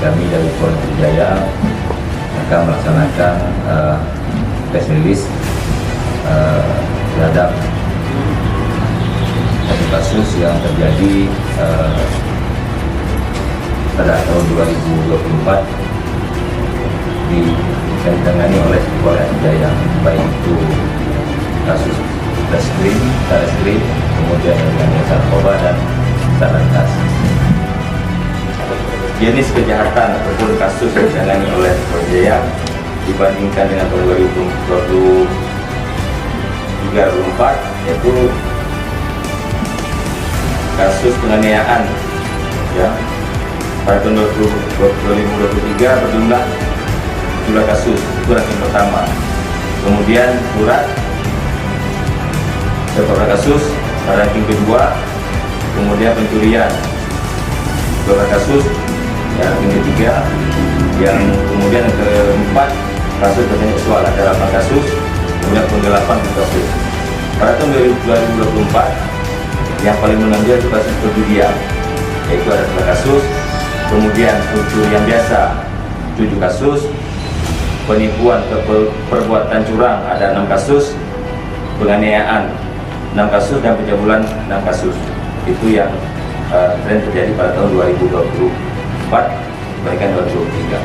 kami dari Polda Metro Jaya akan melaksanakan press release terhadap satu kasus yang terjadi pada tahun 2024 ditangani oleh Polda Metro Jaya, baik itu kasus Reskrim, kemudian dengan narkoba dan Satlantas. Jenis kejahatan ataupun kasus yang ditangani oleh Polda Jaya dibandingkan dengan tahun 2024 yaitu kasus penganiayaan ya pada tahun 2023 berjumlah kasus, itu ranking pertama. Kemudian surat beberapa kasus pada ranking kedua, kemudian pencurian beberapa kasus yang ranking ketiga, yang kemudian yang keempat kasus kekerasan seksual ada 8 kasus, kemudian penggelapan kasus. Pada tahun 2024 yang paling menonjol itu kasus perjudian, yaitu ada 9 kasus, kemudian pencurian biasa 7 kasus, penipuan perbuatan curang ada 6 kasus, penganiayaan 6 kasus, dan pencabulan 6 kasus. Itu yang tren terjadi pada tahun 2024 dibandingkan 2023.